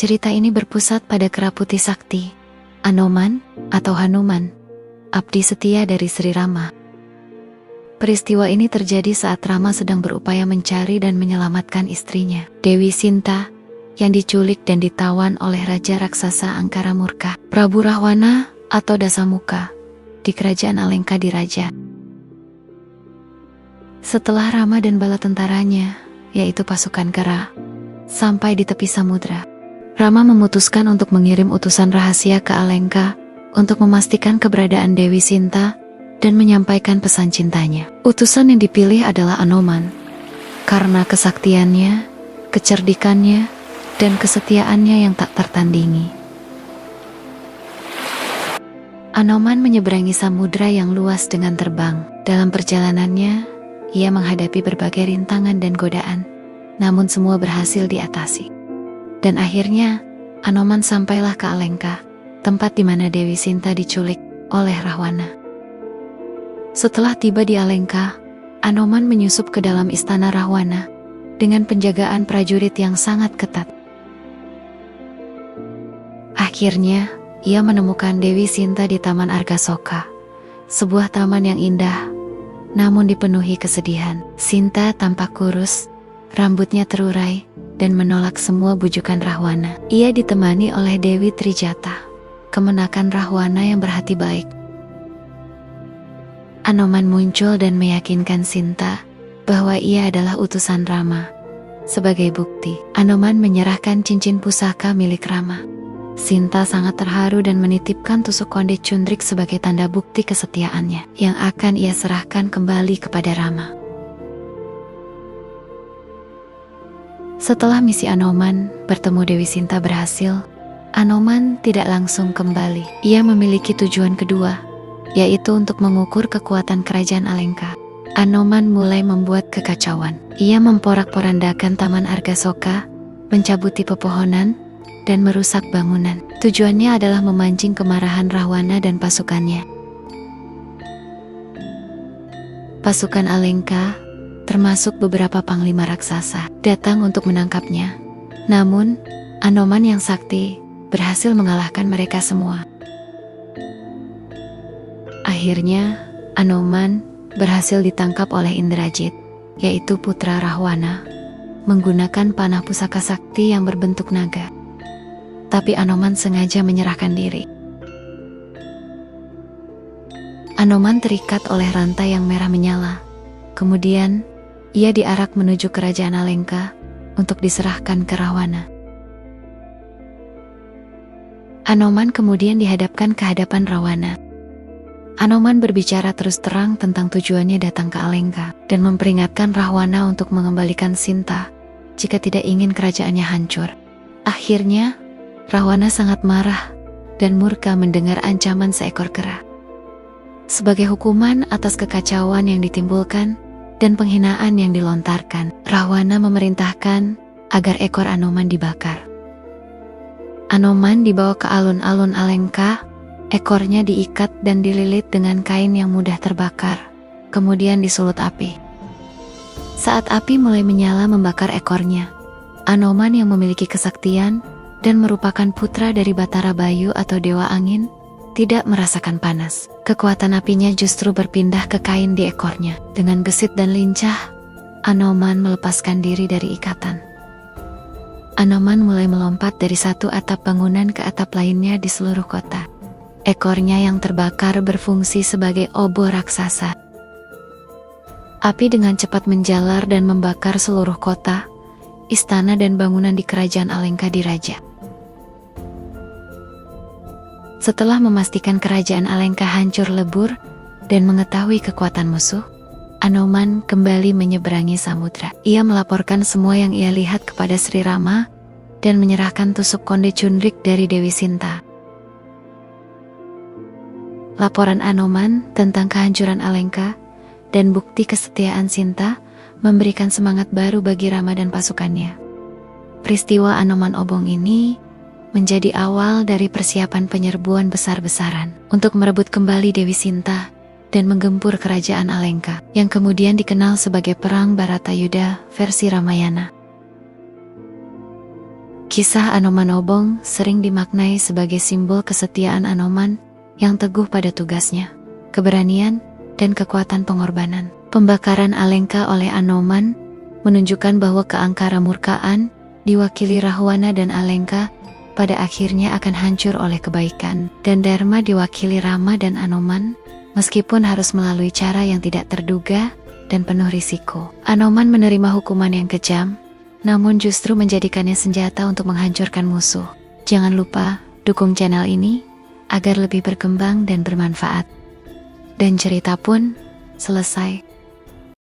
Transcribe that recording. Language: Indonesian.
Cerita ini berpusat pada kera putih sakti, Anoman atau Hanuman, abdi setia dari Sri Rama. Peristiwa ini terjadi saat Rama sedang berupaya mencari dan menyelamatkan istrinya, Dewi Sinta, yang diculik dan ditawan oleh Raja Raksasa Angkara Murka, Prabu Rahwana atau Dasamuka, di kerajaan Alengka diraja. Setelah Rama dan bala tentaranya, yaitu pasukan kera, sampai di tepi samudra, Rama memutuskan untuk mengirim utusan rahasia ke Alengka untuk memastikan keberadaan Dewi Sinta dan menyampaikan pesan cintanya. Utusan yang dipilih adalah Anoman, karena kesaktiannya, kecerdikannya, dan kesetiaannya yang tak tertandingi. Anoman menyeberangi samudra yang luas dengan terbang. Dalam perjalanannya, ia menghadapi berbagai rintangan dan godaan, namun semua berhasil diatasi. Dan akhirnya, Anoman sampailah ke Alengka, tempat di mana Dewi Sinta diculik oleh Rahwana. Setelah tiba di Alengka, Anoman menyusup ke dalam istana Rahwana dengan penjagaan prajurit yang sangat ketat. Akhirnya, ia menemukan Dewi Sinta di Taman Argasoka, sebuah taman yang indah, namun dipenuhi kesedihan. Sinta tampak kurus, rambutnya terurai, dan menolak semua bujukan Rahwana. Ia ditemani oleh Dewi Trijata, kemenakan Rahwana yang berhati baik. Anoman muncul dan meyakinkan Sinta bahwa ia adalah utusan Rama. Sebagai bukti, Anoman menyerahkan cincin pusaka milik Rama. Sinta sangat terharu dan menitipkan tusuk konde cundrik sebagai tanda bukti kesetiaannya, yang akan ia serahkan kembali kepada Rama. Setelah misi Anoman bertemu Dewi Sinta berhasil, Anoman tidak langsung kembali. Ia memiliki tujuan kedua, yaitu untuk mengukur kekuatan kerajaan Alengka. Anoman mulai membuat kekacauan. Ia memporak-porandakan Taman Argasoka, mencabuti pepohonan, dan merusak bangunan. Tujuannya adalah memancing kemarahan Rahwana dan pasukannya. Pasukan Alengka, termasuk beberapa panglima raksasa, datang untuk menangkapnya. Namun, Anoman yang sakti berhasil mengalahkan mereka semua. Akhirnya, Anoman berhasil ditangkap oleh Indrajit, yaitu putra Rahwana, menggunakan panah pusaka sakti yang berbentuk naga. Tapi Anoman sengaja menyerahkan diri. Anoman terikat oleh rantai yang merah menyala. Kemudian, ia diarak menuju kerajaan Alengka untuk diserahkan ke Rahwana. Anoman kemudian dihadapkan ke hadapan Rahwana. Anoman berbicara terus terang tentang tujuannya datang ke Alengka dan memperingatkan Rahwana untuk mengembalikan Sinta jika tidak ingin kerajaannya hancur. Akhirnya, Rahwana sangat marah dan murka mendengar ancaman seekor kera. Sebagai hukuman atas kekacauan yang ditimbulkan dan penghinaan yang dilontarkan, Rahwana memerintahkan agar ekor Anoman dibakar. Anoman dibawa ke alun-alun Alengka, ekornya diikat dan dililit dengan kain yang mudah terbakar, kemudian disulut api. Saat api mulai menyala membakar ekornya, Anoman yang memiliki kesaktian dan merupakan putra dari Batara Bayu atau Dewa Angin, tidak merasakan panas. Kekuatan apinya justru berpindah ke kain di ekornya. Dengan gesit dan lincah, Anoman melepaskan diri dari ikatan. Anoman mulai melompat dari satu atap bangunan ke atap lainnya di seluruh kota. Ekornya yang terbakar berfungsi sebagai obor raksasa. Api dengan cepat menjalar dan membakar seluruh kota, istana dan bangunan di kerajaan Alengka diraja. Setelah memastikan kerajaan Alengka hancur lebur dan mengetahui kekuatan musuh, Anoman kembali menyeberangi samudra. Ia melaporkan semua yang ia lihat kepada Sri Rama dan menyerahkan tusuk konde cundrik dari Dewi Sinta. Laporan Anoman tentang kehancuran Alengka dan bukti kesetiaan Sinta memberikan semangat baru bagi Rama dan pasukannya. Peristiwa Anoman Obong ini menjadi awal dari persiapan penyerbuan besar-besaran untuk merebut kembali Dewi Sinta dan menggempur kerajaan Alengka, yang kemudian dikenal sebagai Perang Baratayuda versi Ramayana. Kisah Anoman Obong sering dimaknai sebagai simbol kesetiaan Anoman yang teguh pada tugasnya, keberanian, dan kekuatan pengorbanan. Pembakaran Alengka oleh Anoman menunjukkan bahwa keangkara murkaan, diwakili Rahwana dan Alengka, pada akhirnya akan hancur oleh kebaikan. Dan Dharma diwakili Rama dan Anoman, meskipun harus melalui cara yang tidak terduga dan penuh risiko. Anoman menerima hukuman yang kejam, namun justru menjadikannya senjata untuk menghancurkan musuh. Jangan lupa dukung channel ini agar lebih berkembang dan bermanfaat. Dan cerita pun selesai.